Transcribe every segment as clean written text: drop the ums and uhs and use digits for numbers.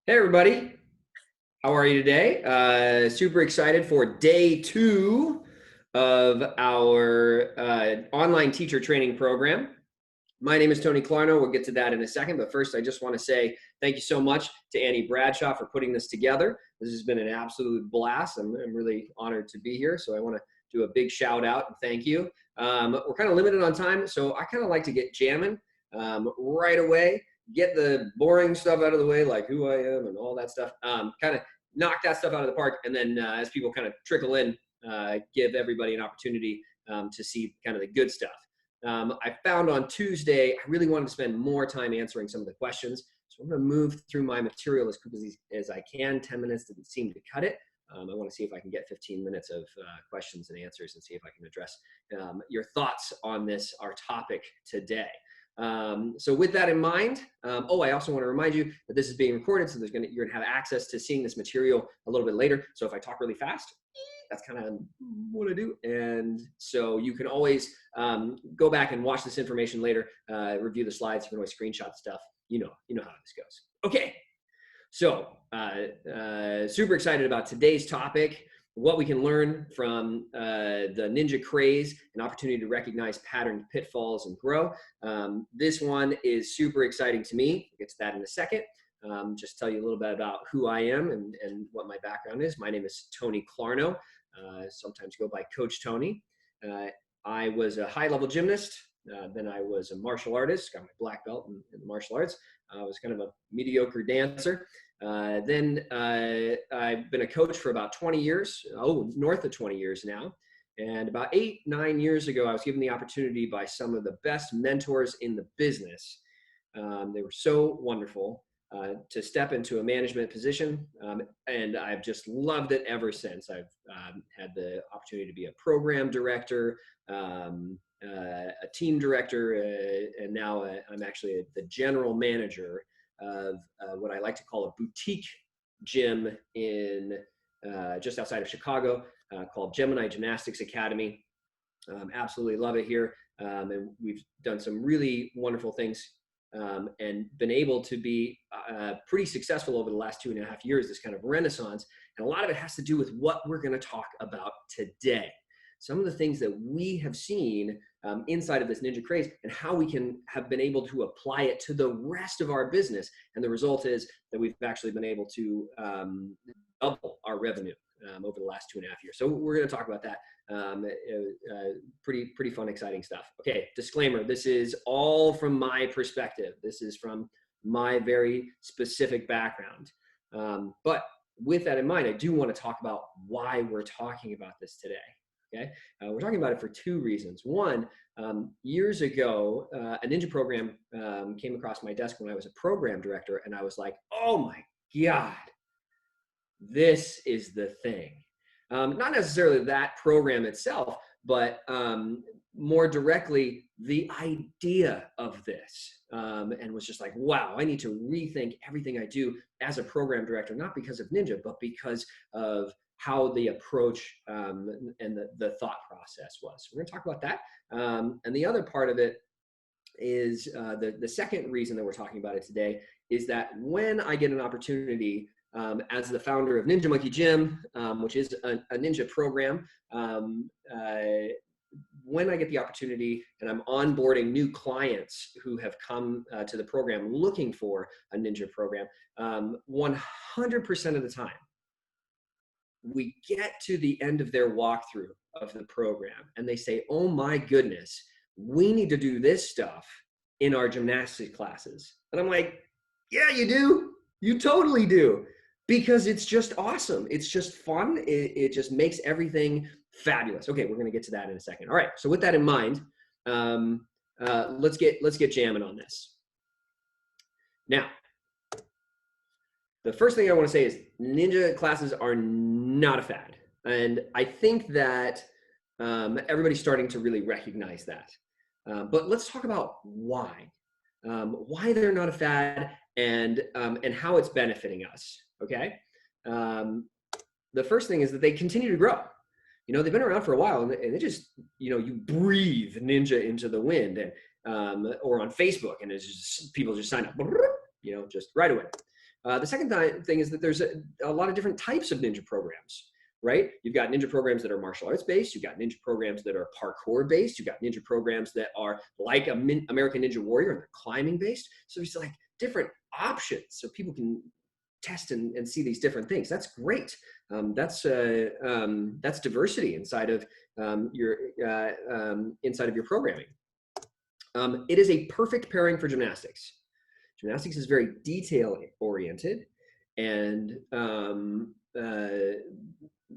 Hey everybody, how are you today? Super excited for day 2 of our online teacher training program. My name is Tony Clarno. We'll get to that in a second, but first I just want to say thank you so much to Annie Bradshaw for putting this together. This has been an absolute blast. I'm really honored to be here, so I want to do a big shout out and thank you. We're kind of limited on time, so I kind of like to get jamming right away. Get the boring stuff out of the way, like who I am and all that stuff. Kind of knock that stuff out of the park, and then as people kind of trickle in, give everybody an opportunity to see kind of the good stuff. I found on Tuesday, I really wanted to spend more time answering some of the questions. So I'm going to move through my material as quickly as I can. 10 minutes didn't seem to cut it. I want to see if I can get 15 minutes of questions and answers and see if I can address your thoughts on our topic today. So with that in mind, I also want to remind you that this is being recorded, so you're gonna have access to seeing this material a little bit later. So if I talk really fast, that's kind of what I do. And so you can always go back and watch this information later, review the slides. You can always screenshot stuff. You know how this goes. Okay, so super excited about today's topic. What we can learn from the ninja craze, an opportunity to recognize patterns, pitfalls, and grow. This one is super exciting to me. We'll get to that in a second. Just tell you a little bit about who I am and what my background is. My name is Tony Clarno. Sometimes go by Coach Tony. I was a high-level gymnast. Then I was a martial artist, got my black belt in martial arts. I was kind of a mediocre dancer. Then I've been a coach for about 20 years, north of 20 years now. And about 8-9 years ago, I was given the opportunity by some of the best mentors in the business. They were so wonderful to step into a management position. And I've just loved it ever since. I've had the opportunity to be a program director, a team director, and now I'm actually the general manager of what I like to call a boutique gym in just outside of Chicago called Gemini Gymnastics Academy. Absolutely love it here. And we've done some really wonderful things and been able to be pretty successful over the last 2.5 years, this kind of renaissance. And a lot of it has to do with what we're going to talk about today. Some of the things that we have seen inside of this ninja craze and how we can have been able to apply it to the rest of our business. And the result is that we've actually been able to double our revenue over the last 2.5 years. So we're going to talk about that. Pretty fun, exciting stuff. Okay, disclaimer, this is all from my perspective. This is from my very specific background. But with that in mind, I do want to talk about why we're talking about this today. Okay, we're talking about it for 2 reasons. One, years ago, a ninja program came across my desk when I was a program director, and I was like, oh my God, this is the thing. Not necessarily that program itself, but more directly, the idea of this. And was just like, wow, I need to rethink everything I do as a program director, not because of ninja, but because of how the approach and the thought process was. So we're going to talk about that. And the other part of it is the second reason that we're talking about it today is that when I get an opportunity as the founder of Ninja Monkey Gym, which is a ninja program, when I get the opportunity and I'm onboarding new clients who have come to the program looking for a ninja program, 100% of the time, we get to the end of their walkthrough of the program and they say, oh my goodness, we need to do this stuff in our gymnastics classes. And I'm like, yeah, you do. You totally do. Because it's just awesome. It's just fun. It just makes everything fabulous. Okay, we're going to get to that in a second. All right, so with that in mind, let's get jamming on this. Now, the first thing I want to say is ninja classes are not a fad. And I think that everybody's starting to really recognize that. But let's talk about why they're not a fad and how it's benefiting us. Okay. The first thing is that they continue to grow. You know, they've been around for a while and they just, you breathe ninja into the wind and, or on Facebook and it's just, people just sign up, just right away. The second thing is that there's a lot of different types of ninja programs, right? You've got ninja programs that are martial arts based. You've got ninja programs that are parkour based. You've got ninja programs that are like American Ninja Warrior and they're climbing based. So there's like different options so people can test and see these different things. That's great. That's diversity inside of your programming. It is a perfect pairing for gymnastics. Gymnastics is very detail oriented, and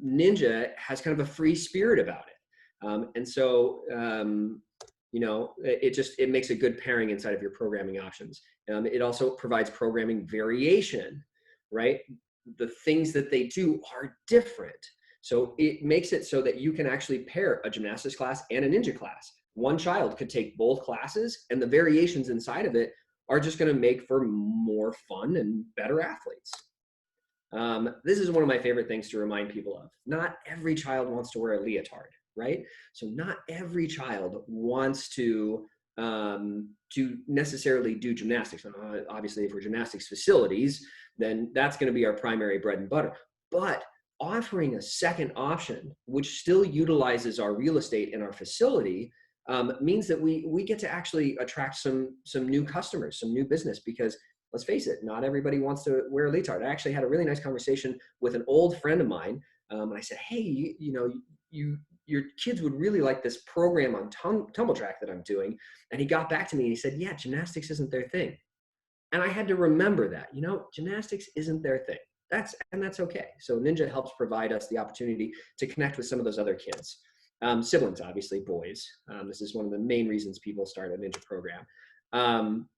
Ninja has kind of a free spirit about it. And so, it makes a good pairing inside of your programming options. It also provides programming variation, right? The things that they do are different. So it makes it so that you can actually pair a gymnastics class and a ninja class. One child could take both classes, and the variations inside of it are just going to make for more fun and better athletes. This is one of my favorite things to remind people of. Not every child wants to wear a leotard, right? So not every child wants to necessarily do gymnastics. Obviously, if we're gymnastics facilities, then that's going to be our primary bread and butter. But offering a second option, which still utilizes our real estate and our facility, means that we get to actually attract some new customers, some new business, because let's face it, not everybody wants to wear a leotard. I actually had a really nice conversation with an old friend of mine, and I said, hey, your kids would really like this program on tumble track that I'm doing. And he got back to me and he said, yeah, gymnastics isn't their thing. And I had to remember that, gymnastics isn't their thing. That's okay. So Ninja helps provide us the opportunity to connect with some of those other kids. Siblings, obviously, boys. This is one of the main reasons people start a Ninja program.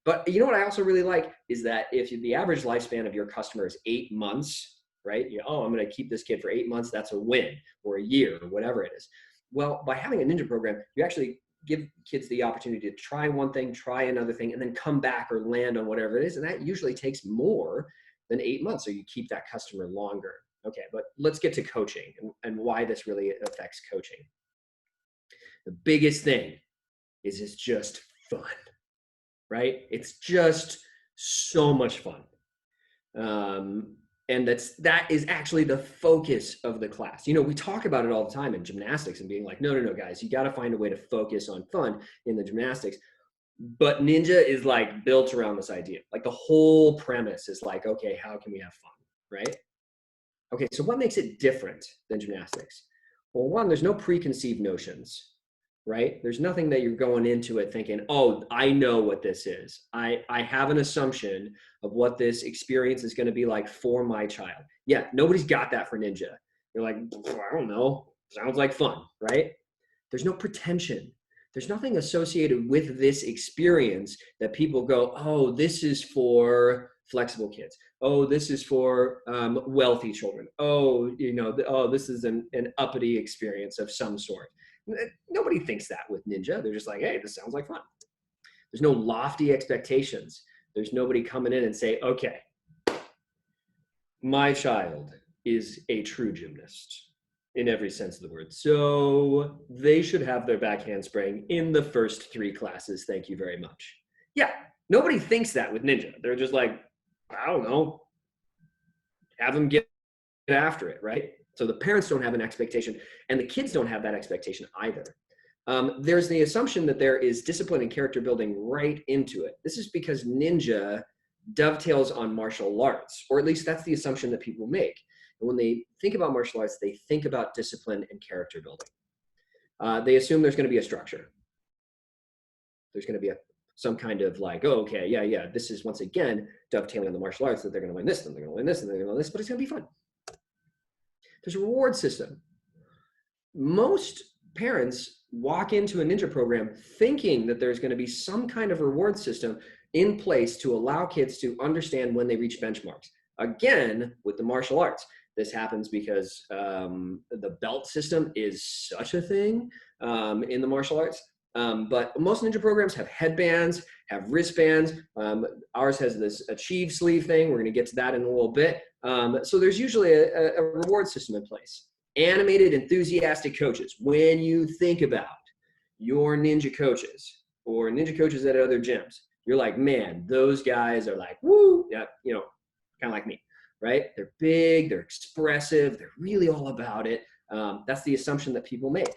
But you know what I also really like is that if the average lifespan of your customer is 8 months, right? I'm going to keep this kid for 8 months. That's a win, or a year, or whatever it is. Well, by having a Ninja program, you actually give kids the opportunity to try one thing, try another thing, and then come back or land on whatever it is. And that usually takes more than 8 months. So you keep that customer longer. Okay, but let's get to coaching and why this really affects coaching. The biggest thing is it's just fun, right? It's just so much fun. And that is actually the focus of the class. We talk about it all the time in gymnastics and being like, no, guys, you got to find a way to focus on fun in the gymnastics. But Ninja is like built around this idea. Like the whole premise is like, okay, how can we have fun, right? Okay, so what makes it different than gymnastics? Well, one, there's no preconceived notions, right? There's nothing that you're going into it thinking, oh, I know what this is. I have an assumption of what this experience is going to be like for my child. Yeah, nobody's got that for Ninja. You're like, I don't know. Sounds like fun, right? There's no pretension. There's nothing associated with this experience that people go, oh, this is for flexible kids. Oh, this is for wealthy children. Oh, this is an uppity experience of some sort. Nobody thinks that with Ninja. They're just like, hey, this sounds like fun. There's no lofty expectations. There's nobody coming in and say, okay, my child is a true gymnast in every sense of the word. So they should have their back handspring in the first 3 classes. Thank you very much. Yeah, nobody thinks that with Ninja. They're just like, I don't know, have them get after it, right? So the parents don't have an expectation, and the kids don't have that expectation either. There's the assumption that there is discipline and character building right into it. This is because Ninja dovetails on martial arts, or at least that's the assumption that people make. And when they think about martial arts, they think about discipline and character building. They assume there's going to be a structure. There's going to be some kind of like, oh, okay, yeah, this is once again dovetailing on the martial arts, that they're going to win this, and they're going to win this, and they're going to win this, but it's going to be fun. There's a reward system. Most parents walk into a Ninja program thinking that there's going to be some kind of reward system in place to allow kids to understand when they reach benchmarks. Again, with the martial arts, this happens because the belt system is such a thing in the martial arts. But most Ninja programs have headbands, have wristbands. Ours has this achieve sleeve thing. We're going to get to that in a little bit. So there's usually a reward system in place. Animated, enthusiastic coaches. When you think about your Ninja coaches or Ninja coaches at other gyms, you're like, man, those guys are like, woo, yeah, kind of like me, right? They're big, they're expressive, they're really all about it. That's the assumption that people make.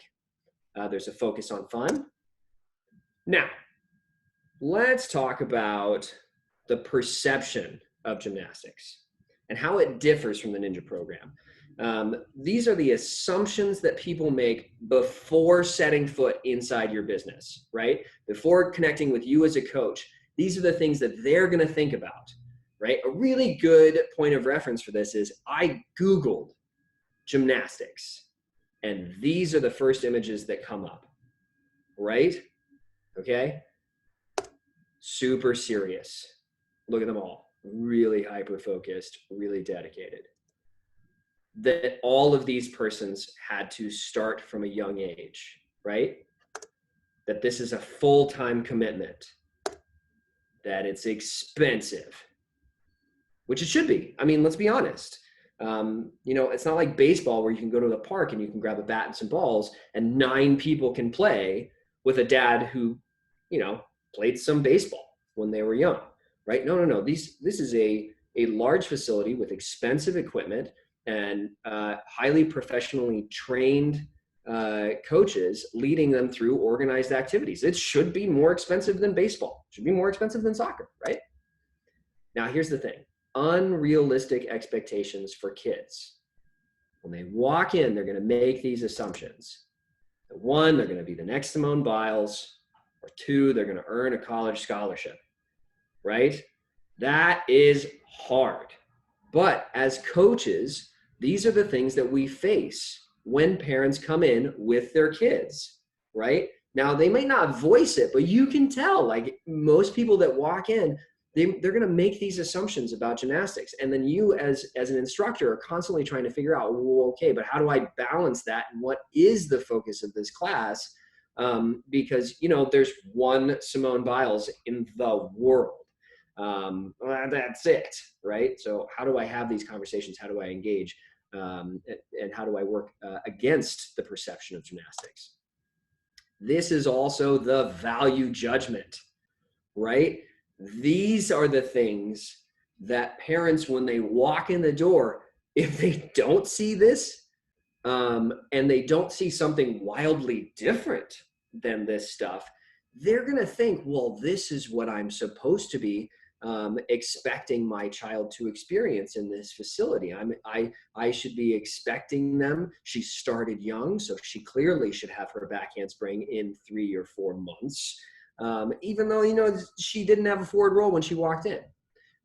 There's a focus on fun. Now, let's talk about the perception of gymnastics and how it differs from the Ninja program. These are the assumptions that people make before setting foot inside your business, right? Before connecting with you as a coach, these are the things that they're going to think about, right? A really good point of reference for this is I Googled gymnastics, and these are the first images that come up, right? Okay. Super serious. Look at them all. Really hyper-focused, really dedicated. That all of these persons had to start from a young age, right? That this is a full-time commitment, that it's expensive, which it should be. I mean, let's be honest. It's not like baseball where you can go to the park and you can grab a bat and some balls and 9 people can play with a dad who, played some baseball when they were young, right? No. This is a large facility with expensive equipment and highly professionally trained coaches leading them through organized activities. It should be more expensive than baseball. It should be more expensive than soccer, right? Now, here's the thing. Unrealistic expectations for kids. When they walk in, they're going to make these assumptions. 1, they're going to be the next Simone Biles, or 2, they're going to earn a college scholarship, right? That is hard. But as coaches, these are the things that we face when parents come in with their kids, right? Now, they may not voice it, but you can tell, like most people that walk in, they're going to make these assumptions about gymnastics. And then you as an instructor are constantly trying to figure out, well, okay, but how do I balance that? And what is the focus of this class? Because, there's one Simone Biles in the world. That's it, right? So how do I have these conversations? How do I engage? And how do I work against the perception of gymnastics? This is also the value judgment, right? These are the things that parents, when they walk in the door, if they don't see this, and they don't see something wildly different than this stuff, they're going to think, well, this is what I'm supposed to be expecting my child to experience in this facility. I should be expecting them. She started young, so she clearly should have her back handspring in 3 or 4 months. Even though, she didn't have a forward roll when she walked in,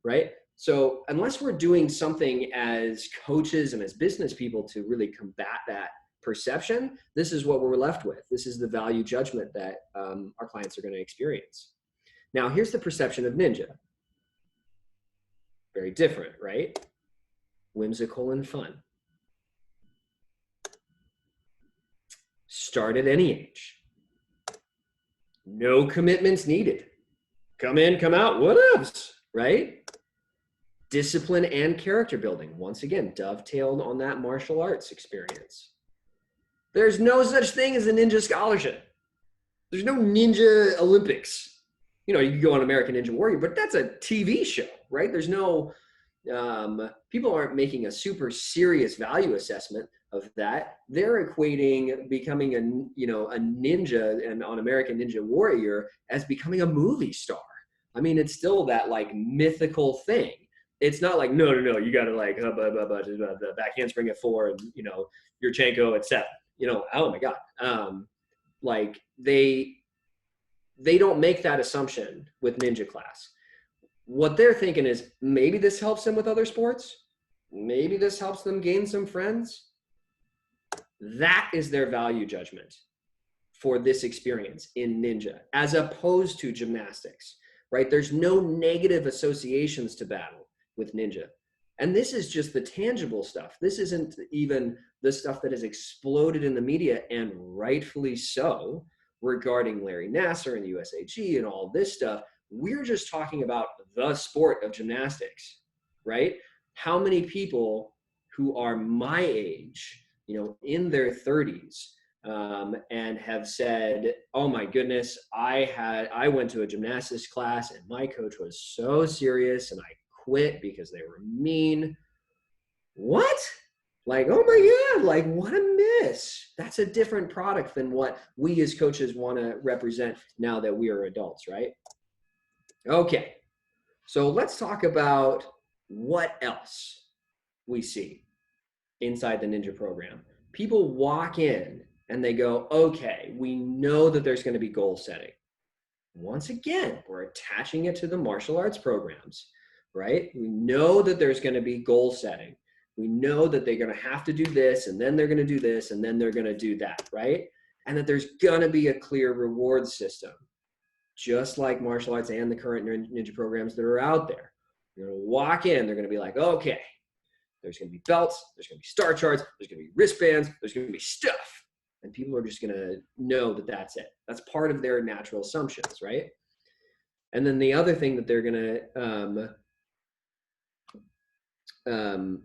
right? So unless we're doing something as coaches and as business people to really combat that perception, this is what we're left with. This is the value judgment that our clients are going to experience. Now, here's the perception of Ninja. Very different, right? Whimsical and fun. Start at any age. No commitments needed. Come in, come out, what else, right? Discipline and character building. Once again, dovetailed on that martial arts experience. There's no such thing as a ninja scholarship. There's no ninja Olympics. You can go on American Ninja Warrior, but that's a TV show, right? There's no, people aren't making a super serious value assessment of that. They're equating becoming a ninja and on American Ninja Warrior as becoming a movie star. I mean, it's still that like mythical thing. It's not like, no, you got to like the back handspring at 4 and, your Chanko at 7, oh my God. Like they don't make that assumption with ninja class. What they're thinking is maybe this helps them with other sports. Maybe this helps them gain some friends. That is their value judgment for this experience in ninja, as opposed to gymnastics, right? There's no negative associations to battle with ninja. And this is just the tangible stuff. This isn't even the stuff that has exploded in the media, and rightfully so, regarding Larry Nassar and USAG and all this stuff. We're just talking about the sport of gymnastics, right? How many people who are my age, in their 30s, and have said, oh my goodness, I went to a gymnastics class and my coach was so serious and I quit because they were mean. What? Like, oh my God, like what a miss. That's a different product than what we as coaches want to represent now that we are adults, right? Okay, so let's talk about what else we see inside the Ninja program. People walk in and they go, okay, we know that there's going to be goal setting. Once again, we're attaching it to the martial arts programs, right? We know that there's going to be goal setting. We know that they're going to have to do this, and then they're going to do this, and then they're going to do that, right? And that there's going to be a clear reward system, just like martial arts and the current ninja programs that are out there. You're going to walk in, they're going to be like, okay, there's going to be belts, there's going to be star charts, there's going to be wristbands, there's going to be stuff. And people are just going to know that that's it. That's part of their natural assumptions, right? And then the other thing that they're going to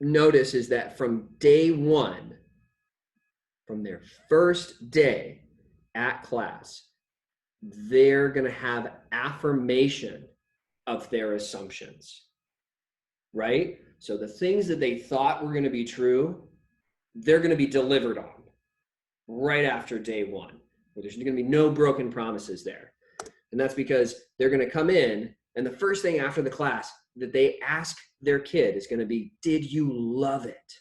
notice is that from day one, from their first day at class, they're going to have affirmation of their assumptions, right? So the things that they thought were going to be true, they're going to be delivered on right after day one. There's going to be no broken promises there. And that's because they're going to come in, and the first thing after the class that they ask their kid is going to be, did you love it?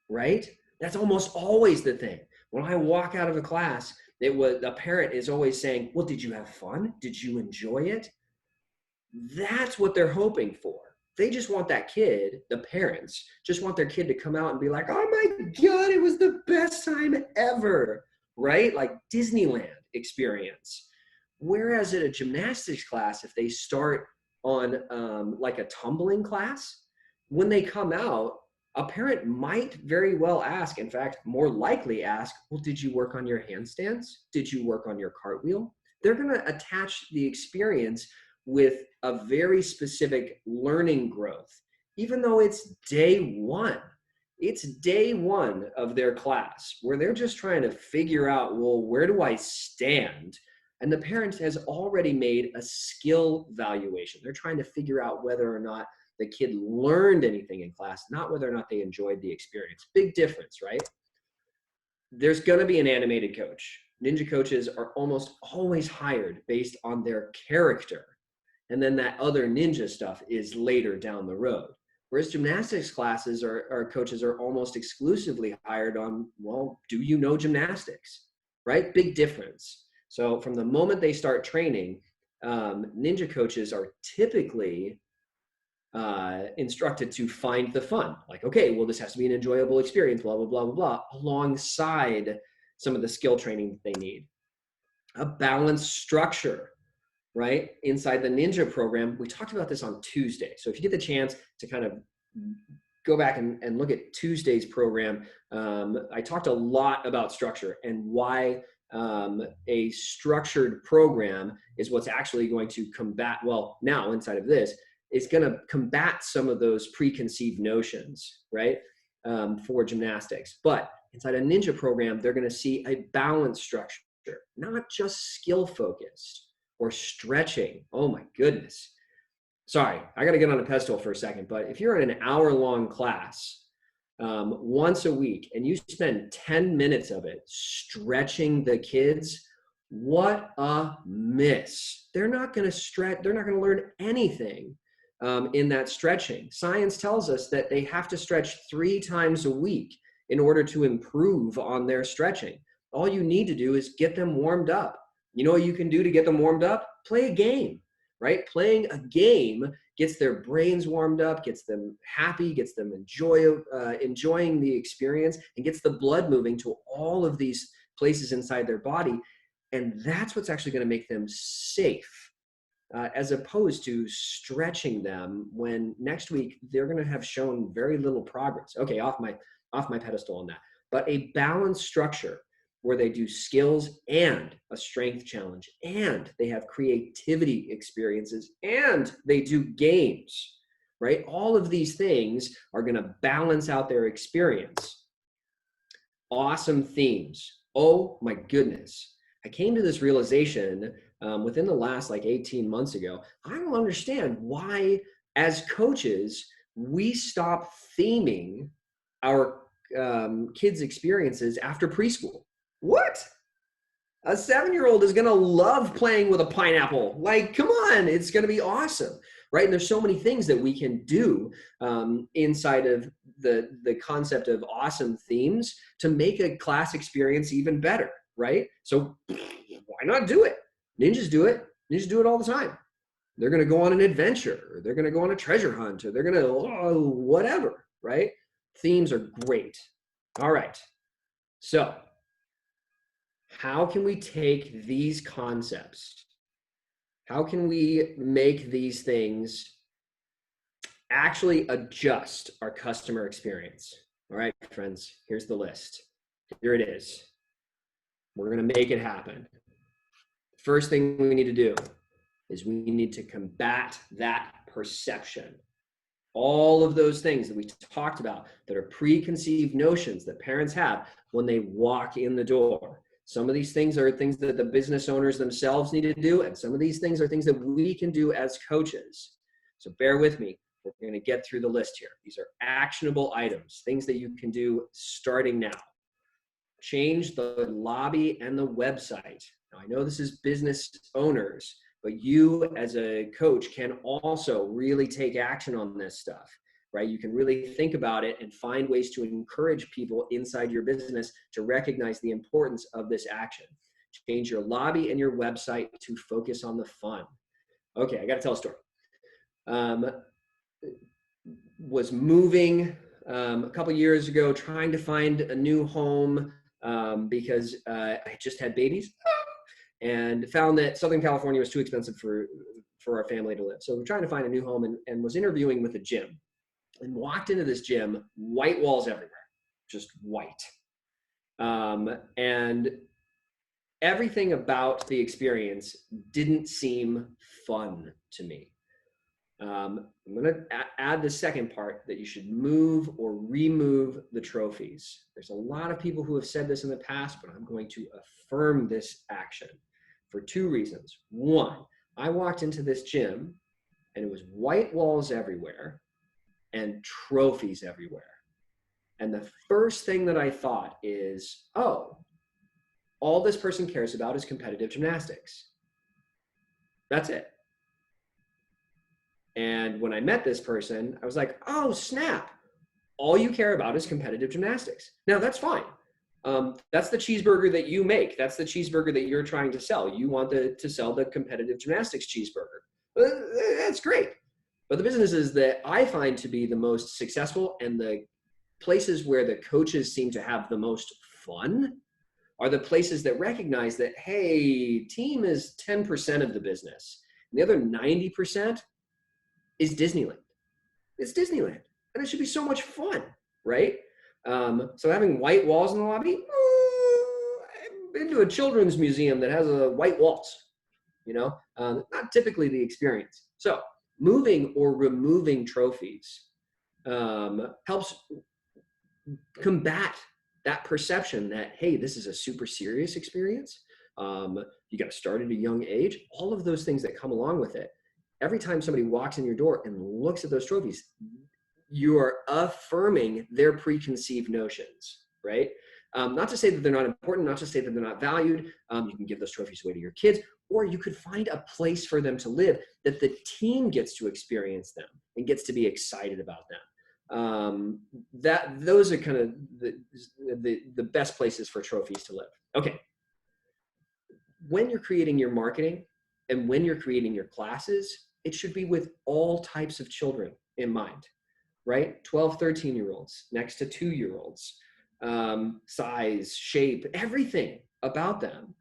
Right? That's almost always the thing. When I walk out of a class, a parent is always saying, well, did you have fun? Did you enjoy it? That's what they're hoping for. They just want that kid, the parents, just want their kid to come out and be like, oh my God, it was the best time ever, right? Like Disneyland experience. Whereas at a gymnastics class, if they start on like a tumbling class, when they come out, a parent might very well ask, in fact, more likely ask, well, did you work on your handstands? Did you work on your cartwheel? They're going to attach the experience with a very specific learning growth, even though it's day one. It's day one of their class where they're just trying to figure out, well, where do I stand? And the parent has already made a skill valuation. They're trying to figure out whether or not the kid learned anything in class, not whether or not they enjoyed the experience. Big difference, right? There's going to be an animated coach. Ninja coaches are almost always hired based on their character. And then that other ninja stuff is later down the road. Whereas gymnastics classes or coaches are almost exclusively hired on, well, do you know gymnastics, right? Big difference. So from the moment they start training, ninja coaches are typically instructed to find the fun. Like, okay, well, this has to be an enjoyable experience, blah, blah, blah, blah, blah, alongside some of the skill training that they need. A balanced structure, right? Inside the Ninja program, we talked about this on Tuesday. So if you get the chance to kind of go back and look at Tuesday's program, I talked a lot about structure and why a structured program is what's actually going to combat, well, now inside of this, is going to combat some of those preconceived notions, right, for gymnastics. But inside a Ninja program, they're going to see a balanced structure, not just skill focused or stretching. Oh my goodness. Sorry, I got to get on a pedestal for a second, but if you're in an hour-long class once a week and you spend 10 minutes of it stretching the kids, what a miss. They're not going to stretch. They're not going to learn anything in that stretching. Science tells us that they have to stretch 3 times a week in order to improve on their stretching. All you need to do is get them warmed up. You know what you can do to get them warmed up? Play a game, right? Playing a game gets their brains warmed up, gets them happy, gets them enjoying the experience, and gets the blood moving to all of these places inside their body. And that's what's actually going to make them safe, as opposed to stretching them when next week they're going to have shown very little progress. Okay, off my pedestal on that. But a balanced structure where they do skills and a strength challenge, and they have creativity experiences, and they do games, right? All of these things are going to balance out their experience. Awesome themes. Oh my goodness. I came to this realization within the last like 18 months ago. I don't understand why, as coaches, we stop theming our kids' experiences after preschool. What? A 7-year-old is going to love playing with a pineapple. Like, come on, it's going to be awesome, right? And there's so many things that we can do inside of the concept of awesome themes to make a class experience even better, right? So why not do it? Ninjas do it. Ninjas do it all the time. They're going to go on an adventure, or they're going to go on a treasure hunt, or they're going to whatever, right? Themes are great. All right. So how can we take these concepts? How can we make these things actually adjust our customer experience? All right, friends, here's the list. Here it is. We're going to make it happen. First thing we need to do is we need to combat that perception. All of those things that we talked about that are preconceived notions that parents have when they walk in the door. Some of these things are things that the business owners themselves need to do, and some of these things are things that we can do as coaches. So bear with me. We're going to get through the list here. These are actionable items, things that you can do starting now. Change the lobby and the website. Now, I know this is business owners, but you as a coach can also really take action on this stuff, right? You can really think about it and find ways to encourage people inside your business to recognize the importance of this action. Change your lobby and your website to focus on the fun. Okay, I got to tell a story. Was moving a couple years ago, trying to find a new home because I just had babies, and found that Southern California was too expensive for our family to live. So we're trying to find a new home, and was interviewing with a gym, and walked into this gym, white walls everywhere, just white. And everything about the experience didn't seem fun to me. I'm going to add the second part, that you should move or remove the trophies. There's a lot of people who have said this in the past, but I'm going to affirm this action for two reasons. One, I walked into this gym and it was white walls everywhere and trophies everywhere. And the first thing that I thought is, oh, all this person cares about is competitive gymnastics. That's it. And when I met this person, I was like, oh, snap. All you care about is competitive gymnastics. Now, that's fine. That's the cheeseburger that you make. That's the cheeseburger that you're trying to sell. You want to sell the competitive gymnastics cheeseburger. That's great. But the businesses that I find to be the most successful and the places where the coaches seem to have the most fun are the places that recognize that, hey, team is 10% of the business. And the other 90% is Disneyland. It's Disneyland, and it should be so much fun, right? So having white walls in the lobby, I've been to a children's museum that has white walls, not typically the experience. So moving or removing trophies helps combat that perception that, hey, this is a super serious experience. You got to start at a young age. All of those things that come along with it. Every time somebody walks in your door and looks at those trophies, you are affirming their preconceived notions, right? Not to say that they're not important, not to say that they're not valued. You can give those trophies away to your kids, or you could find a place for them to live that the team gets to experience them and gets to be excited about them. Those are kind of the best places for trophies to live. Okay. When you're creating your marketing and when you're creating your classes, it should be with all types of children in mind, right? 12, 13-year-olds next to 2-year-olds, size, shape, everything about them.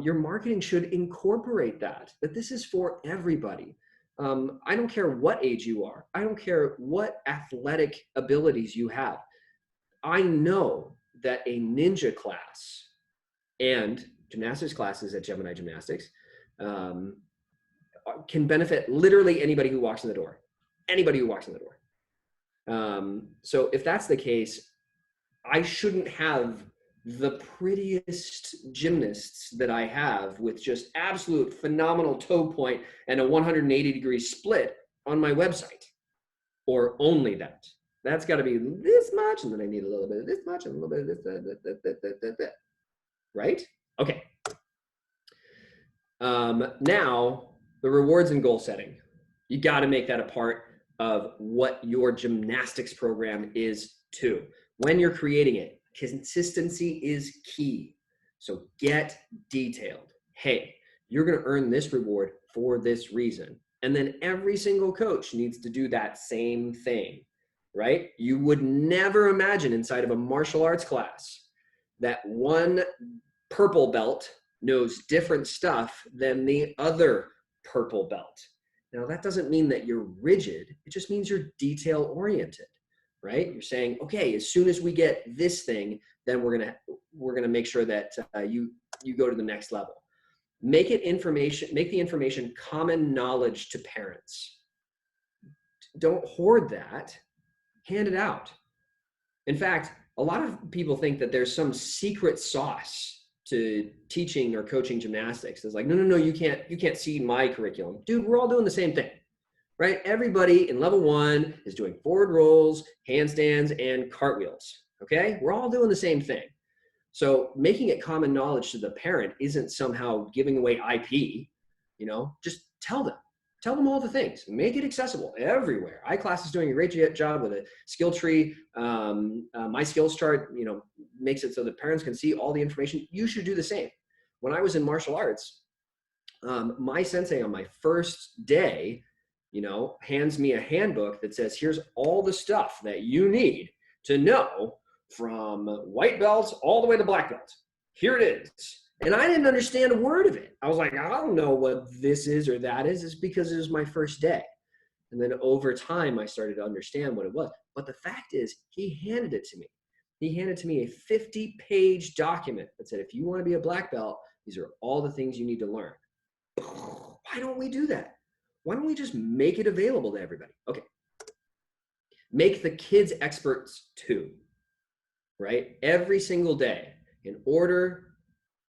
Your marketing should incorporate that this is for everybody. I don't care what age you are. I don't care what athletic abilities you have. I know that a ninja class and gymnastics classes at Gemini Gymnastics can benefit literally anybody who walks in the door. Anybody who walks in the door. So if that's the case, I shouldn't have the prettiest gymnasts that I have with just absolute phenomenal toe point and a 180-degree split on my website, or only that. That's got to be this much, and then I need a little bit of this much, and a little bit of this, right? Okay. Now, the rewards and goal setting. You got to make that a part of what your gymnastics program is too. When you're creating it, consistency is key. So get detailed. Hey, you're going to earn this reward for this reason. And then every single coach needs to do that same thing, right? You would never imagine inside of a martial arts class that one purple belt knows different stuff than the other purple belt. Now, that doesn't mean that you're rigid. It just means you're detail oriented, right? You're saying, okay, as soon as we get this thing, then we're gonna make sure that you go to the next level. Make the information common knowledge to parents. Don't hoard that. Hand it out. In fact, a lot of people think that there's some secret sauce to teaching or coaching gymnastics. It's like, no, you can't see my curriculum. Dude, we're all doing the same thing, right? Everybody in level 1 is doing forward rolls, handstands, and cartwheels, okay? We're all doing the same thing. So making it common knowledge to the parent isn't somehow giving away IP, just tell them all the things. Make it accessible everywhere. iClass is doing a great job with a skill tree. My skills chart, makes it so that parents can see all the information. You should do the same. When I was in martial arts, my sensei on my first day, hands me a handbook that says, here's all the stuff that you need to know from white belts all the way to black belts. Here it is. And I didn't understand a word of it. I was like, I don't know what this is or that is. It's because it was my first day. And then over time, I started to understand what it was. But the fact is, he handed it to me. He handed to me a 50-page document that said, if you want to be a black belt, these are all the things you need to learn. Why don't we do that? Why don't we just make it available to everybody? Okay. Make the kids experts too, right? Every single day, in order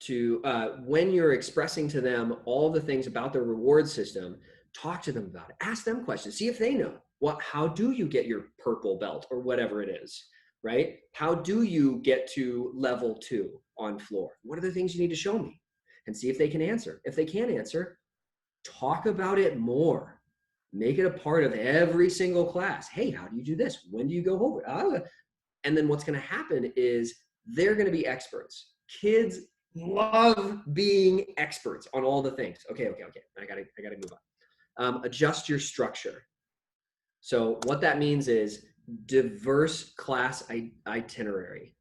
to, when you're expressing to them all the things about their reward system, talk to them about it. Ask them questions. See if they know. How do you get your purple belt or whatever it is, right? How do you get to level 2 on floor? What are the things you need to show me? And see if they can answer. If they can't answer, talk about it more. Make it a part of every single class. Hey, how do you do this? When do you go over it? And then what's going to happen is they're going to be experts. Kids love being experts on all the things. Okay. I gotta move on. Adjust your structure. So what that means is diverse class itinerary,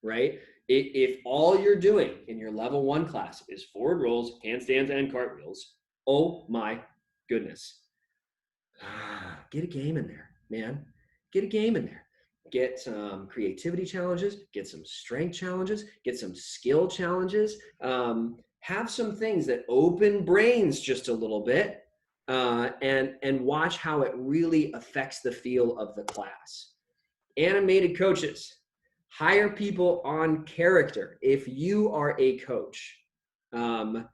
right? If all you're doing in your level 1 class is forward rolls, handstands, and cartwheels, oh my goodness. Get a game in there, man. Get a game in there. Get some creativity challenges, get some strength challenges, get some skill challenges, have some things that open brains just a little bit, and watch how it really affects the feel of the class. Animated coaches, hire people on character. If you are a coach, and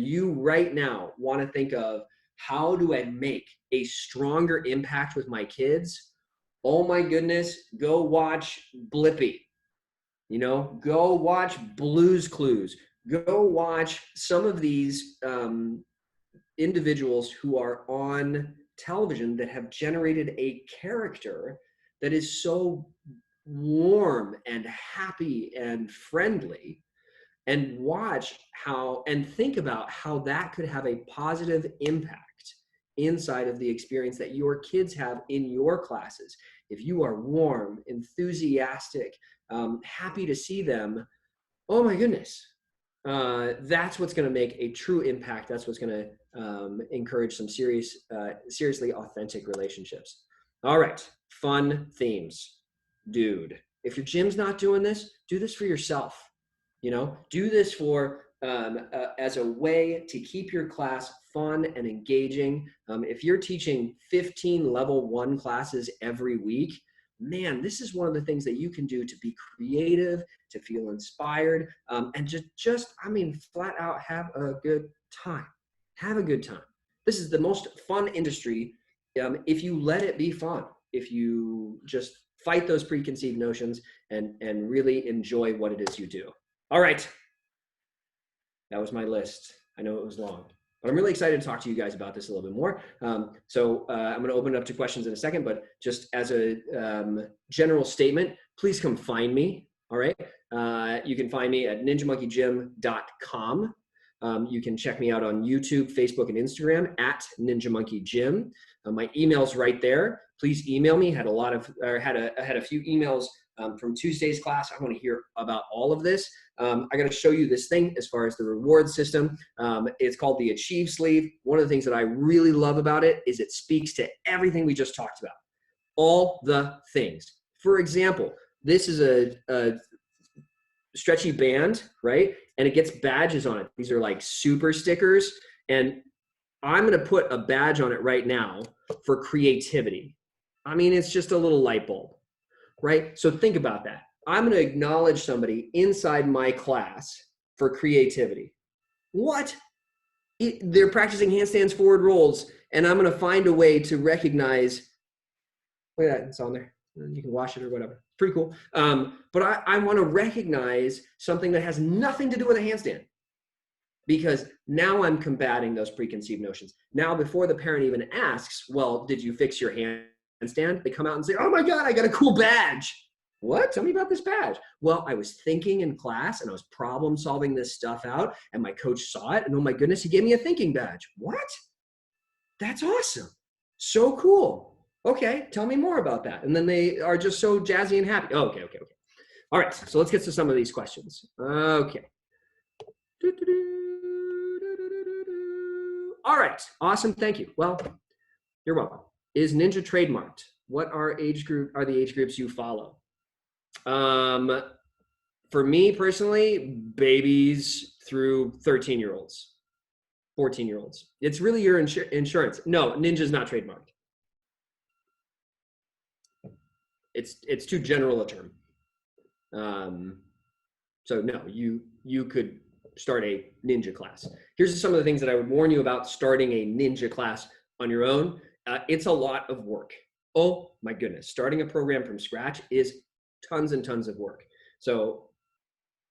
you right now want to think of, how do I make a stronger impact with my kids? Oh my goodness, go watch Blippi, go watch Blue's Clues, go watch some of these individuals who are on television that have generated a character that is so warm and happy and friendly, and watch how, and think about how that could have a positive impact inside of the experience that your kids have in your classes. If you are warm, enthusiastic, happy to see them, oh my goodness, that's what's going to make a true impact. That's what's going to encourage some seriously authentic relationships. All right, fun themes. Dude, if your gym's not doing this, do this for yourself. Do this for as a way to keep your class fun and engaging. If you're teaching 15 level 1 classes every week, man, this is one of the things that you can do to be creative, to feel inspired, and just, I mean, flat out have a good time. Have a good time. This is the most fun industry if you let it be fun, if you just fight those preconceived notions and really enjoy what it is you do. All right. That was my list. I know it was long, but I'm really excited to talk to you guys about this a little bit more. I'm going to open it up to questions in a second, but just as a general statement, please come find me. All right. You can find me at ninjamonkeygym.com. You can check me out on YouTube, Facebook, and Instagram at Ninja Monkey Gym. My email's right there. Please email me. Had a few emails from Tuesday's class. I want to hear about all of this. I got to show you this thing as far as the reward system. It's called the Achieve Sleeve. One of the things that I really love about it is it speaks to everything we just talked about. All the things. For example, this is a stretchy band, right? And it gets badges on it. These are like super stickers. And I'm going to put a badge on it right now for creativity. I mean, it's just a little light bulb, right? So think about that. I'm going to acknowledge somebody inside my class for creativity. What? They're practicing handstands, forward rolls, and I'm going to find a way to recognize, look at that, it's on there. You can wash it or whatever. Pretty cool. But I want to recognize something that has nothing to do with a handstand, because now I'm combating those preconceived notions. Now, before the parent even asks, well, did you fix your handstand? They come out and say, oh my God, I got a cool badge. What? Tell me about this badge. Well, I was thinking in class and I was problem solving this stuff out and my coach saw it and oh my goodness, he gave me a thinking badge. What? That's awesome. So cool. Okay, tell me more about that. And then they are just so jazzy and happy. Oh, okay. All right, so let's get to some of these questions. Okay. All right, awesome, thank you. Well, you're welcome. Is Ninja trademarked? What are the age groups you follow? For me personally, babies through 13-year-olds, 14-year-olds. It's really your insurance. No, Ninja's not trademarked. It's too general a term. So no, you could start a ninja class. Here's some of the things that I would warn you about starting a ninja class on your own. It's a lot of work. Oh my goodness, starting a program from scratch is tons and tons of work. So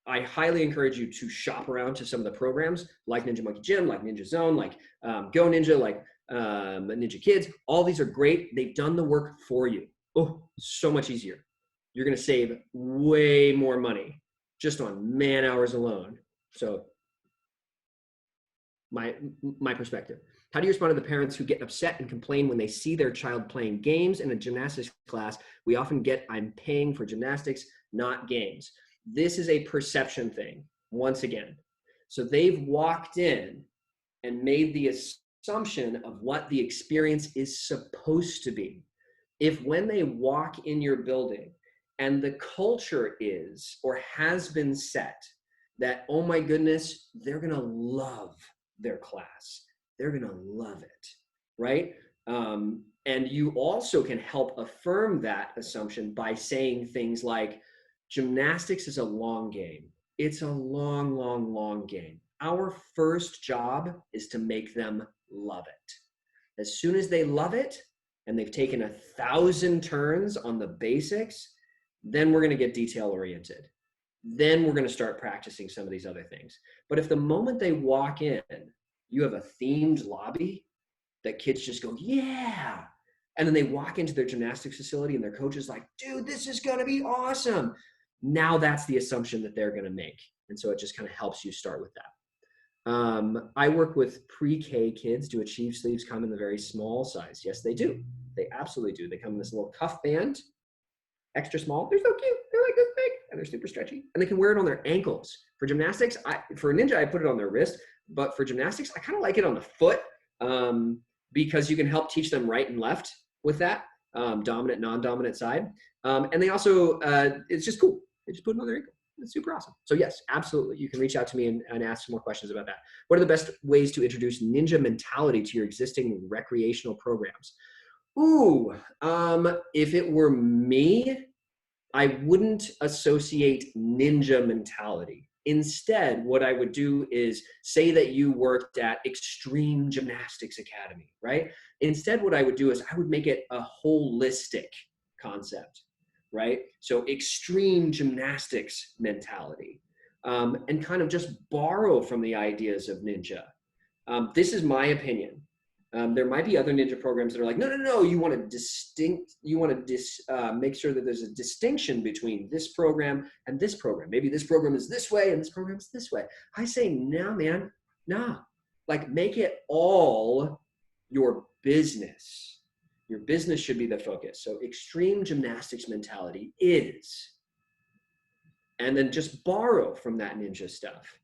I highly encourage you to shop around to some of the programs like Ninja Monkey Gym, like Ninja Zone, like Go Ninja, like Ninja Kids. All these are great. They've done the work for you. Oh, so much easier. You're going to save way more money just on man hours alone. So my perspective. How do you respond to the parents who get upset and complain when they see their child playing games in a gymnastics class? We often get, I'm paying for gymnastics, not games. This is a perception thing, once again. So they've walked in and made the assumption of what the experience is supposed to be. If when they walk in your building and the culture is or has been set that, oh my goodness, they're going to love their class. They're going to love it, right? And you also can help affirm that assumption by saying things like, gymnastics is a long game. It's a long, long, long game. Our first job is to make them love it. As soon as they love it, and they've taken 1,000 turns on the basics, then we're going to get detail oriented. Then we're going to start practicing some of these other things. But if the moment they walk in, you have a themed lobby that kids just go, yeah. And then they walk into their gymnastics facility and their coach is like, dude, this is going to be awesome. Now that's the assumption that they're going to make. And so it just kind of helps you start with that. I work with pre-K kids. Do Achieve sleeves come in the very small size? Yes, they do. They absolutely do. They come in this little cuff band, extra small. They're so cute. They're like this big and they're super stretchy. And they can wear it on their ankles. For gymnastics, for Ninja, I put it on their wrist. But for gymnastics, I kind of like it on the foot because you can help teach them right and left with that, dominant, non-dominant side. And they also, it's just cool. They just put it on their ankle. It's super awesome. So yes, absolutely. You can reach out to me and ask some more questions about that. What are the best ways to introduce ninja mentality to your existing recreational programs? Ooh, if it were me, I wouldn't associate ninja mentality. Instead, what I would do is say that you worked at Extreme Gymnastics Academy, right? Instead, what I would do is I would make it a holistic concept, right? So extreme gymnastics mentality, and kind of just borrow from the ideas of ninja. This is my opinion. There might be other ninja programs that are like, no, no, no, you want to make sure that there's a distinction between this program and this program. Maybe this program is this way and this program is this way. I say, nah, man, nah. Like, make it all your business. Your business should be the focus. So extreme gymnastics mentality is, and then just borrow from that ninja stuff.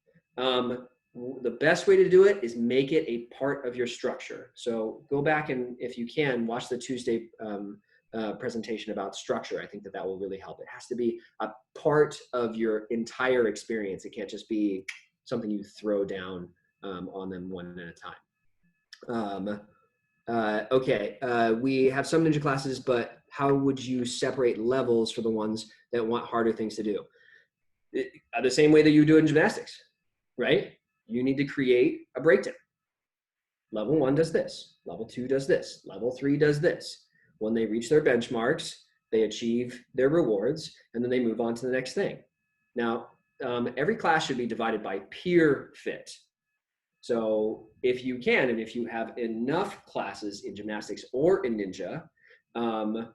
The best way to do it is make it a part of your structure. So go back and, if you can, watch the Tuesday presentation about structure. I think that will really help. It has to be a part of your entire experience. It can't just be something you throw down on them one at a time. Okay, we have some ninja classes, but how would you separate levels for the ones that want harder things to do? The same way that you do it in gymnastics, right? You need to create a breakdown. Level 1 does this, level 2 does this, level 3 does this. When they reach their benchmarks, they achieve their rewards, and then they move on to the next thing. Now, every class should be divided by peer fit. So if you can, and if you have enough classes in gymnastics or in ninja,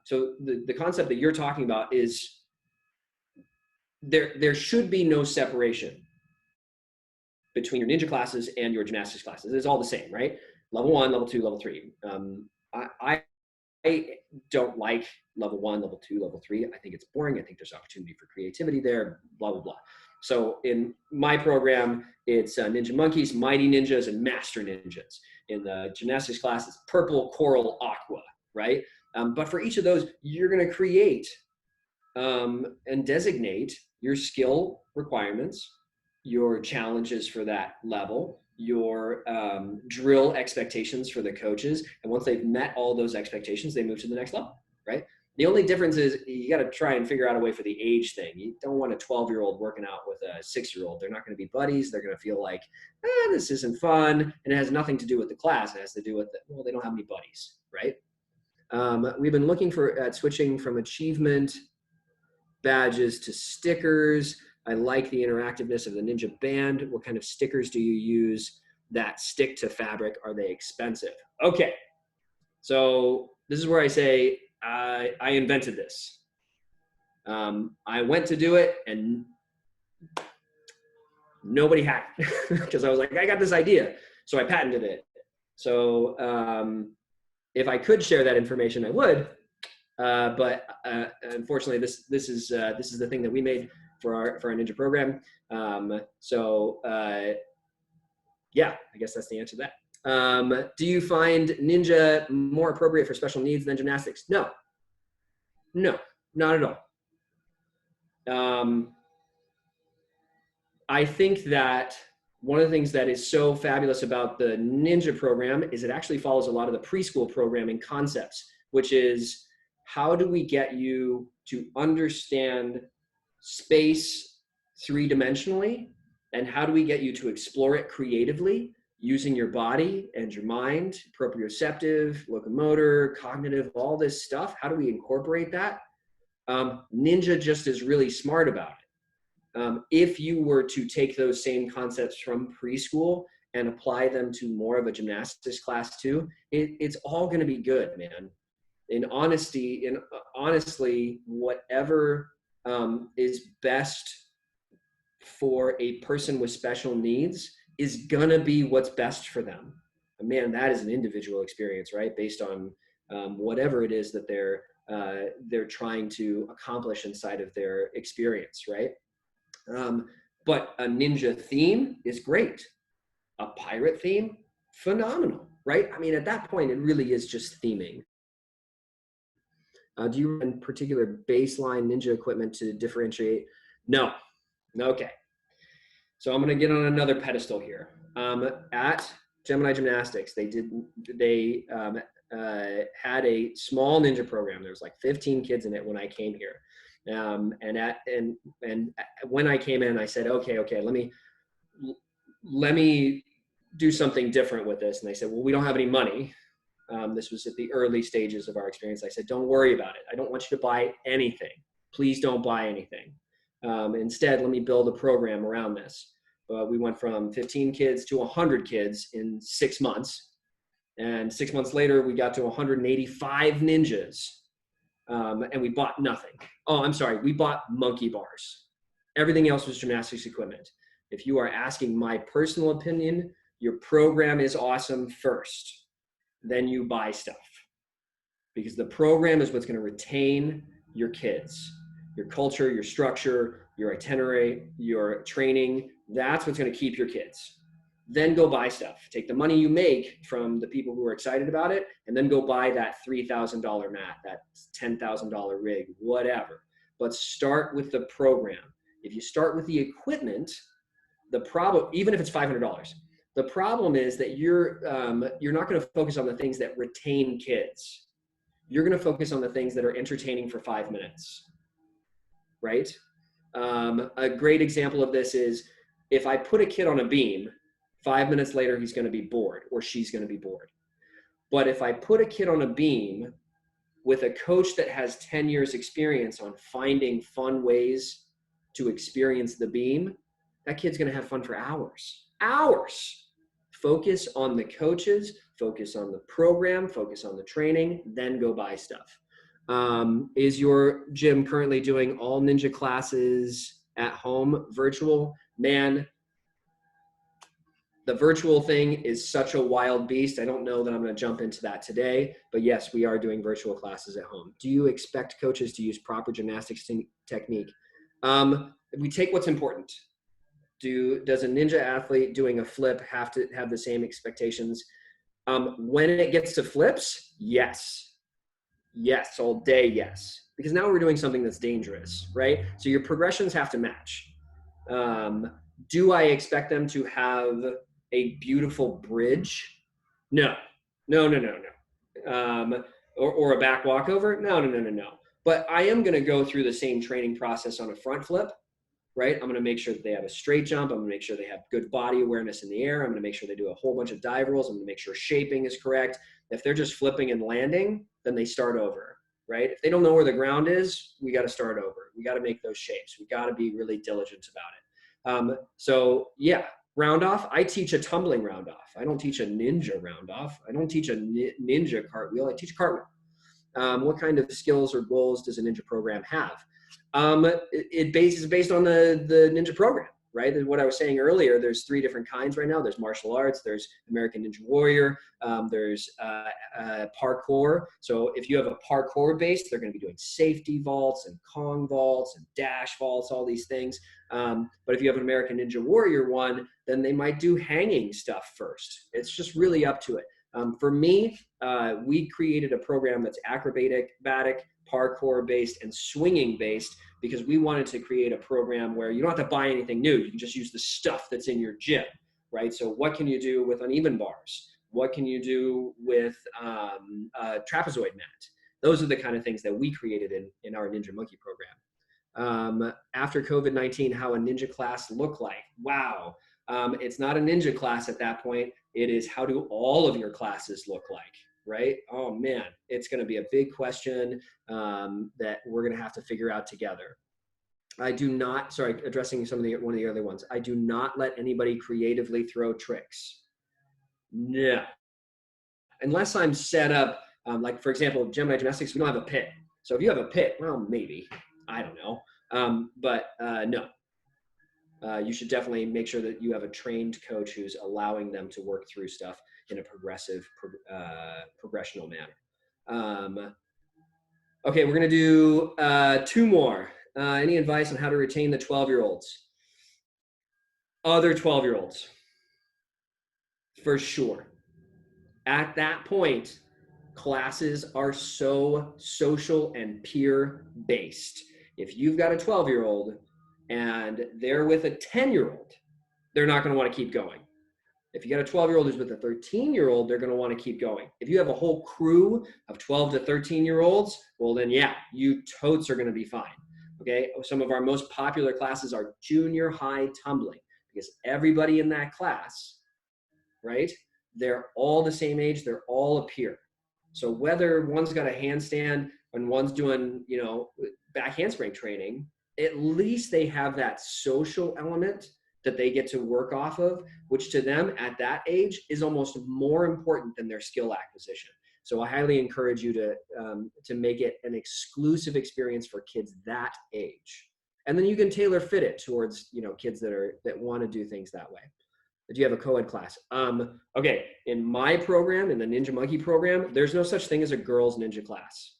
so the concept that you're talking about is there should be no separation between your ninja classes and your gymnastics classes. It's all the same, right? Level 1, level 2, level 3. I don't like level 1, level 2, level 3. I think it's boring. I think there's opportunity for creativity there, blah, blah, blah. So in my program, it's Ninja Monkeys, Mighty Ninjas, and Master Ninjas. In the gymnastics class, it's Purple, Coral, Aqua, right? But for each of those, you're going to create and designate your skill requirements, your challenges for that level, your drill expectations for the coaches. And once they've met all those expectations, they move to the next level, right? The only difference is you got to try and figure out a way for the age thing. You don't want a 12-year-old working out with a 6-year-old. They're not going to be buddies. They're going to feel like, this isn't fun. And it has nothing to do with the class. It has to do with, well, they don't have any buddies, right? We've been looking at switching from achievement badges to stickers. I like the interactiveness of the Ninja Band. What kind of stickers do you use that stick to fabric? Are they expensive? Okay, so this is where I say I invented this. I went to do it and nobody had it because I was like, I got this idea. So I patented it. So if I could share that information, I would. But unfortunately, this is the thing that we made for our ninja program. Yeah, I guess that's the answer to that. Do you find ninja more appropriate for special needs than gymnastics? No, not at all. I think that one of the things that is so fabulous about the ninja program is it actually follows a lot of the preschool programming concepts, which is, how do we get you to understand space three-dimensionally, and how do we get you to explore it creatively using your body and your mind, proprioceptive, locomotor, cognitive, all this stuff? How do we incorporate that? Ninja just is really smart about it. If you were to take those same concepts from preschool and apply them to more of a gymnastics class too, it's all going to be good, man. Honestly, whatever is best for a person with special needs is gonna be what's best for them. And man, that is an individual experience, right? Based on whatever it is that they're trying to accomplish inside of their experience, right? But a ninja theme is great. A pirate theme, phenomenal, right? I mean, at that point, it really is just theming. Do you run particular baseline ninja equipment to differentiate? No. Okay. So I'm going to get on another pedestal here. At Gemini Gymnastics, they had a small ninja program. There was like 15 kids in it when I came here. And when I came in, I said, okay, let me do something different with this. And they said, well, we don't have any money. This was at the early stages of our experience. I said, don't worry about it. I don't want you to buy anything. Please don't buy anything. Instead, let me build a program around this. We went from 15 kids to 100 kids in 6 months. And 6 months later, we got to 185 ninjas. And we bought nothing. Oh, I'm sorry. We bought monkey bars. Everything else was gymnastics equipment. If you are asking my personal opinion, your program is awesome first. Then you buy stuff. Because the program is what's going to retain your kids. Your culture, your structure, your itinerary, your training. That's what's going to keep your kids. Then go buy stuff. Take the money you make from the people who are excited about it, and then go buy that $3,000 mat, that $10,000 rig, whatever. But start with the program. If you start with the equipment, the problem, even if it's $500, the problem is that you're not going to focus on the things that retain kids. You're going to focus on the things that are entertaining for 5 minutes, right? A great example of this is if I put a kid on a beam, 5 minutes later, he's going to be bored or she's going to be bored. But if I put a kid on a beam with a coach that has 10 years experience on finding fun ways to experience the beam, that kid's going to have fun for hours. Focus on the coaches, focus on the program, focus on the training, then go buy stuff. Is your gym currently doing all ninja classes at home virtual? Man, the virtual thing is such a wild beast. I don't know that I'm going to jump into that today, but yes, we are doing virtual classes at home. Do you expect coaches to use proper gymnastics technique? We take what's important. Does a ninja athlete doing a flip have to have the same expectations? When it gets to flips, yes. Yes, all day, yes. Because now we're doing something that's dangerous, right? So your progressions have to match. Do I expect them to have a beautiful bridge? No. Or a back walkover? No. But I am going to go through the same training process on a front flip, right? I'm going to make sure that they have a straight jump. I'm going to make sure they have good body awareness in the air. I'm going to make sure they do a whole bunch of dive rolls. I'm going to make sure shaping is correct. If they're just flipping and landing, then they start over, right? If they don't know where the ground is, we got to start over. We got to make those shapes. We got to be really diligent about it. So yeah, round off. I teach a tumbling round off. I don't teach a ninja round off. I don't teach a ninja cartwheel. I teach cartwheel. What kind of skills or goals does a ninja program have? It's based on the ninja program, right? What I was saying earlier, there's 3 different kinds right now. There's martial arts, there's American Ninja Warrior, there's parkour. So if you have a parkour base, they're going to be doing safety vaults and Kong vaults and dash vaults, all these things. But if you have an American Ninja Warrior one, then they might do hanging stuff first. It's just really up to it. For me, we created a program that's acrobatic, parkour based, and swinging based, because we wanted to create a program where you don't have to buy anything new. You can just use the stuff that's in your gym, right? So what can you do with uneven bars? What can you do with a trapezoid mat? Those are the kind of things that we created in our Ninja Monkey program. After COVID-19, how a ninja class look like? Wow. It's not a ninja class at that point. It is, how do all of your classes look like, right? Oh man, it's going to be a big question that we're going to have to figure out together. Addressing one of the other ones. I do not let anybody creatively throw tricks. No. Unless I'm set up, like for example, Gemini Gymnastics, we don't have a pit. So if you have a pit, well, maybe, I don't know. No. You should definitely make sure that you have a trained coach who's allowing them to work through stuff in a progressive, progressional manner. Okay, we're going to do 2 more. Any advice on how to retain the 12-year-olds? Other 12-year-olds, for sure. At that point, classes are so social and peer-based. If you've got a 12-year-old and they're with a 10-year-old, they're not going to want to keep going. If you got a 12-year-old who's with a 13-year-old, they're going to want to keep going. If you have a whole crew of 12 to 13-year-olds, well, then yeah, you totes are going to be fine. Okay. Some of our most popular classes are junior high tumbling, because everybody in that class, right, they're all the same age, they're all a peer. So whether one's got a handstand and one's doing, you know, back handspring training, at least they have that social element that they get to work off of, which to them at that age is almost more important than their skill acquisition. So I highly encourage you to make it an exclusive experience for kids that age. And then you can tailor fit it towards, you know, kids that want to do things that way. Do you have a co-ed class? Okay, in my program, in the Ninja Monkey program, there's no such thing as a girls ninja class.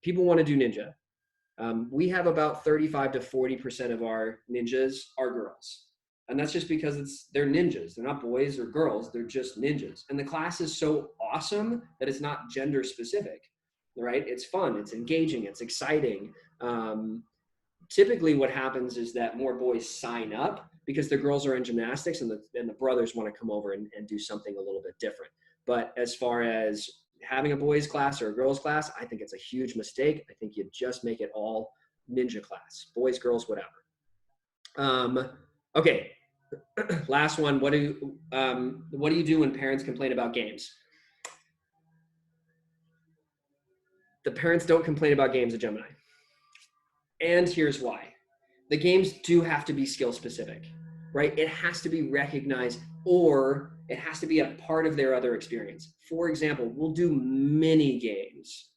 People want to do ninja. We have about 35 to 40% of our ninjas are girls. And that's just because they're ninjas. They're not boys or girls, they're just ninjas. And the class is so awesome that it's not gender specific, right? It's fun, it's engaging, it's exciting. Typically what happens is that more boys sign up because the girls are in gymnastics and the brothers want to come over and do something a little bit different. But as far as having a boys class or a girls class, I think it's a huge mistake. I think you just make it all ninja class, boys, girls, whatever. Okay, last one. What do you do when parents complain about games? The parents don't complain about games at Gemini. And here's why. The games do have to be skill specific, right? It has to be recognized, or it has to be a part of their other experience. For example, we'll do mini games,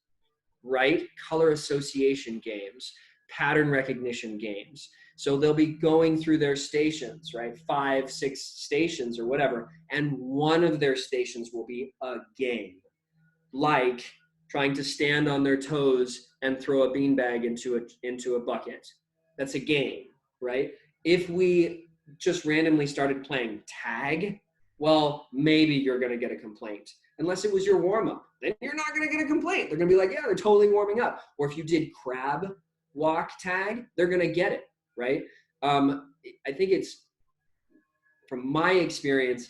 right? Color association games, pattern recognition games. So they'll be going through their stations, right? 5, 6 stations or whatever. And one of their stations will be a game, like trying to stand on their toes and throw a beanbag into a bucket. That's a game, right? If we just randomly started playing tag, well, maybe you're going to get a complaint. Unless it was your warm-up, then you're not going to get a complaint. They're going to be like, yeah, they're totally warming up. Or if you did crab walk tag, they're going to get it, right? I think it's, from my experience,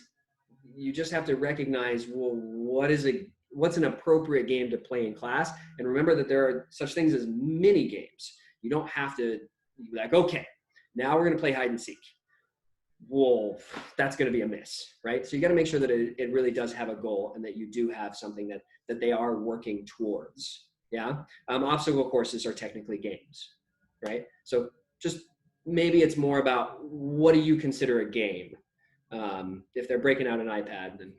you just have to recognize, well, what's an appropriate game to play in class? And remember that there are such things as mini games. You don't have to be like, okay, now we're going to play hide and seek. Whoa, that's going to be a miss, right? So you got to make sure that it really does have a goal and that you do have something that they are working towards. Yeah. Obstacle courses are technically games, right? So just maybe it's more about, what do you consider a game? If they're breaking out an iPad, then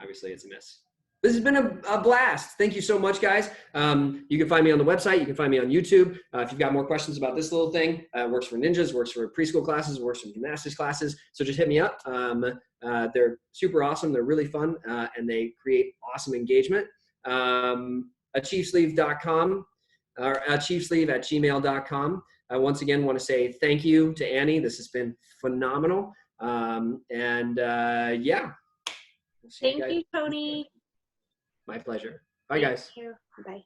obviously it's a miss. This has been a blast. Thank you so much, guys. You can find me on the website. You can find me on YouTube. If you've got more questions about this little thing, works for ninjas, works for preschool classes, works for gymnastics classes. So just hit me up. They're super awesome. They're really fun, and they create awesome engagement. Achievesleeve.com or achievesleeve@gmail.com. I once again want to say thank you to Annie. This has been phenomenal. Yeah. Thank you, Tony. My pleasure. Bye, guys. Thank you. Bye.